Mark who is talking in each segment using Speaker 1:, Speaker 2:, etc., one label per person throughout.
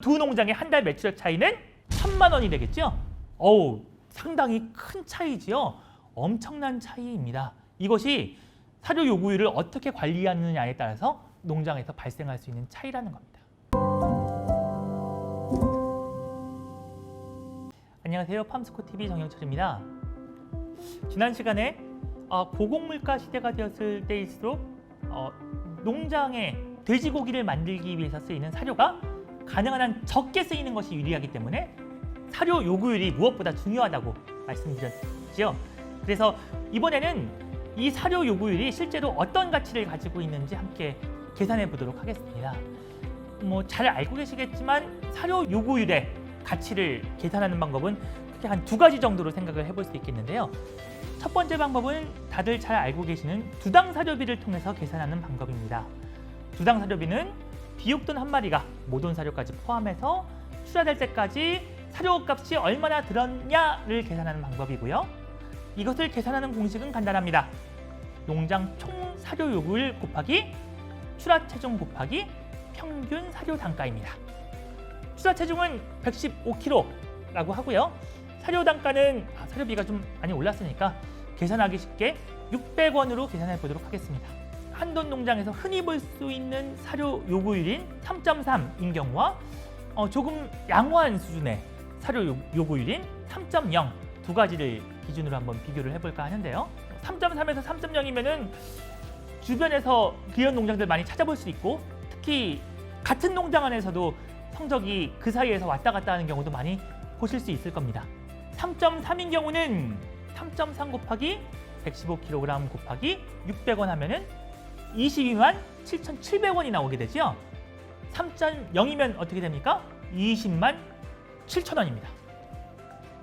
Speaker 1: 두 농장의 한 달 매출액 차이는 1,000만 원이 되겠죠? 어우, 상당히 큰 차이지요. 엄청난 차이입니다. 이것이 사료 요구율을 어떻게 관리하느냐에 따라서 농장에서 발생할 수 있는 차이라는 겁니다. 안녕하세요. 팜스코TV 정영철입니다. 지난 시간에 고공물가 시대가 되었을 때일수록 농장에 돼지고기를 만들기 위해서 쓰이는 사료가 가능한 한 적게 쓰이는 것이 유리하기 때문에 사료 요구율이 무엇보다 중요하다고 말씀드렸지요. 그래서 이번에는 이 사료 요구율이 실제로 어떤 가치를 가지고 있는지 함께 계산해 보도록 하겠습니다. 잘 알고 계시겠지만 사료 요구율의 가치를 계산하는 방법은 크게 한 두 가지 정도로 생각을 해볼 수 있겠는데요. 첫 번째 방법은 다들 잘 알고 계시는 두당 사료비를 통해서 계산하는 방법입니다. 두당 사료비는 비육돈 한 마리가 모돈 사료까지 포함해서 출하될 때까지 사료값이 얼마나 들었냐를 계산하는 방법이고요. 이것을 계산하는 공식은 간단합니다. 농장 총 사료 요구율 곱하기 출하 체중 곱하기 평균 사료 단가입니다. 출하 체중은 115kg라고 하고요. 사료 단가는 사료비가 좀 많이 올랐으니까 계산하기 쉽게 600원으로 계산해 보도록 하겠습니다. 한돈 농장에서 흔히 볼 수 있는 사료 요구율인 3.3인 경우와 조금 양호한 수준의 사료 요구율인 3.0 두 가지를 기준으로 한번 비교를 해볼까 하는데요. 3.3에서 3.0이면은 주변에서 그런 농장들 많이 찾아볼 수 있고, 특히 같은 농장 안에서도 성적이 그 사이에서 왔다 갔다 하는 경우도 많이 보실 수 있을 겁니다. 3.3인 경우는 3.3 곱하기 115kg 곱하기 600원 하면은 22만 7,700원이 나오게 되죠. 3.0이면 어떻게 됩니까? 20만 7천원입니다.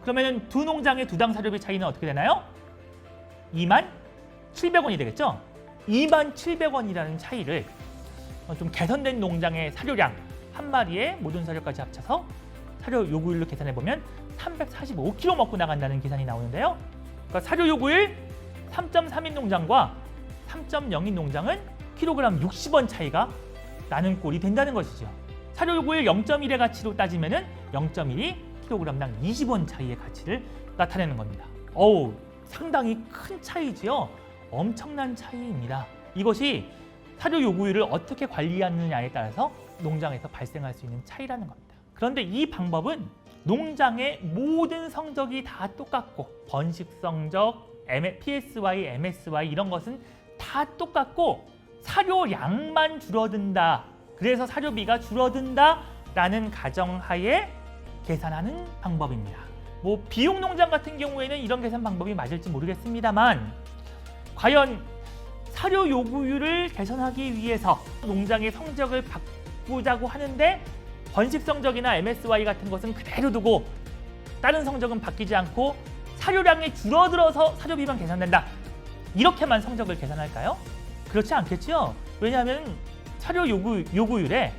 Speaker 1: 그러면 두 농장의 두당 사료비 차이는 어떻게 되나요? 2만 700원이 되겠죠. 2만 700원이라는 차이를 좀 개선된 농장의 사료량 한 마리에 모든 사료까지 합쳐서 사료 요구율로 계산해 보면 345kg 먹고 나간다는 계산이 나오는데요. 그러니까 사료 요구율 3.3인 농장과 3.0인 농장은 킬로그램 60원 차이가 나는 꼴이 된다는 것이죠. 사료 요구율 0.1의 가치로 따지면은 0.1이 킬로그램당 20원 차이의 가치를 나타내는 겁니다. 어우, 상당히 큰 차이지요. 엄청난 차이입니다. 이것이 사료 요구율을 어떻게 관리하느냐에 따라서 농장에서 발생할 수 있는 차이라는 겁니다. 그런데 이 방법은 농장의 모든 성적이 다 똑같고 번식 성적, PSY, MSY 이런 것은 다 똑같고 사료량만 줄어든다. 그래서 사료비가 줄어든다 라는 가정하에 계산하는 방법입니다. 비육 농장 같은 경우에는 이런 계산 방법이 맞을지 모르겠습니다만, 과연 사료 요구율을 개선하기 위해서 농장의 성적을 바꾸자고 하는데 번식 성적이나 MSY 같은 것은 그대로 두고 다른 성적은 바뀌지 않고 사료량이 줄어들어서 사료비만 계산된다. 이렇게만 성적을 계산할까요? 그렇지 않겠죠. 왜냐하면 사료 요구율에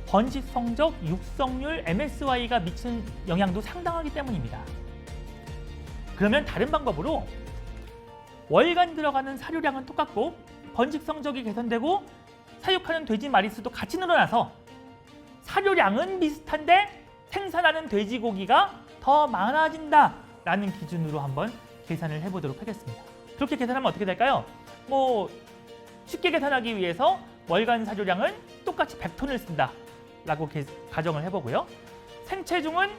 Speaker 1: 번식 성적, 육성률, MSY가 미치는 영향도 상당하기 때문입니다. 그러면 다른 방법으로 월간 들어가는 사료량은 똑같고 번식 성적이 개선되고 사육하는 돼지 마리수도 같이 늘어나서 사료량은 비슷한데 생산하는 돼지고기가 더 많아진다라는 기준으로 한번 계산을 해보도록 하겠습니다. 그렇게 계산하면 어떻게 될까요? 쉽게 계산하기 위해서 월간 사료량은 똑같이 100톤을 쓴다라고 가정을 해보고요. 생체중은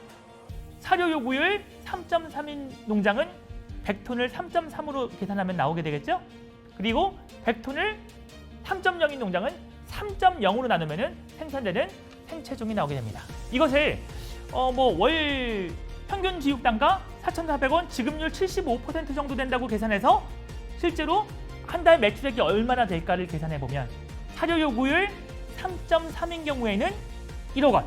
Speaker 1: 사료 요구율 3.3인 농장은 100톤을 3.3으로 계산하면 나오게 되겠죠? 그리고 100톤을 3.0인 농장은 3.0으로 나누면 생산되는 생체중이 나오게 됩니다. 이것을 월 평균 지육 단가 4,400원, 지급률 75% 정도 된다고 계산해서 실제로 한 달 매출액이 얼마나 될까를 계산해 보면 사료 요구율 3.3인 경우에는 1억 원,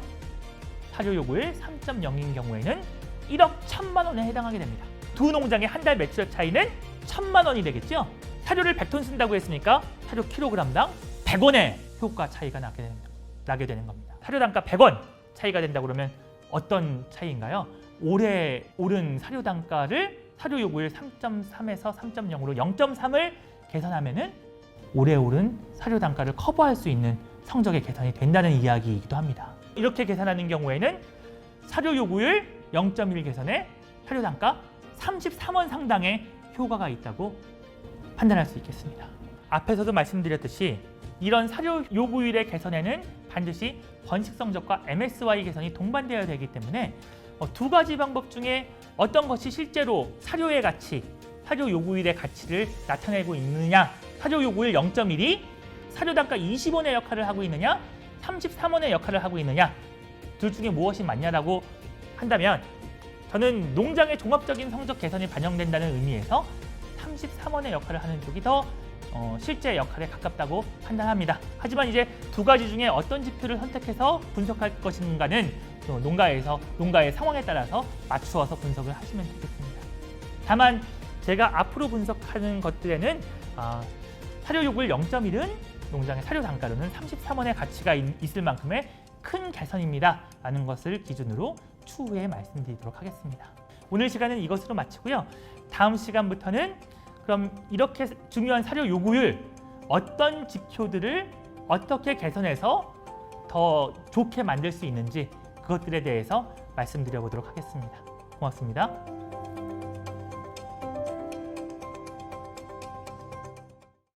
Speaker 1: 사료 요구율 3.0인 경우에는 1억 1,000만 원에 해당하게 됩니다. 두 농장의 한 달 매출액 차이는 1,000만 원이 되겠죠. 사료를 100톤 쓴다고 했으니까 사료 킬로그램당 100원의 효과 차이가 나게 되는 겁니다. 사료 단가 100원 차이가 된다고 그러면 어떤 차이인가요? 올해 오른 사료 단가를 사료 요구율 3.3에서 3.0으로 0.3을 계산하면은 올해 오른 사료 단가를 커버할 수 있는 성적의 개선이 된다는 이야기이기도 합니다. 이렇게 계산하는 경우에는 사료 요구율 0.1 개선에 사료 단가 33원 상당의 효과가 있다고 판단할 수 있겠습니다. 앞에서도 말씀드렸듯이 이런 사료 요구율의 개선에는 반드시 번식 성적과 MSY 개선이 동반되어야 되기 때문에 두 가지 방법 중에 어떤 것이 실제로 사료의 가치, 사료 요구율의 가치를 나타내고 있느냐, 사료 요구율 0.1이 사료 단가 20원의 역할을 하고 있느냐, 33원의 역할을 하고 있느냐, 둘 중에 무엇이 맞냐라고 한다면 저는 농장의 종합적인 성적 개선이 반영된다는 의미에서 33원의 역할을 하는 쪽이 더 실제 역할에 가깝다고 판단합니다. 하지만 이제 두 가지 중에 어떤 지표를 선택해서 분석할 것인가는 농가의 상황에 따라서 맞추어서 분석을 하시면 되겠습니다. 다만 제가 앞으로 분석하는 것들에는 사료 요구율 0.1은 농장의 사료 단가로는 33원의 가치가 있을 만큼의 큰 개선입니다 라는 것을 기준으로 추후에 말씀드리도록 하겠습니다. 오늘 시간은 이것으로 마치고요. 다음 시간부터는 그럼 이렇게 중요한 사료 요구율 어떤 지표들을 어떻게 개선해서 더 좋게 만들 수 있는지 그것들에 대해서 말씀드려 보도록 하겠습니다. 고맙습니다.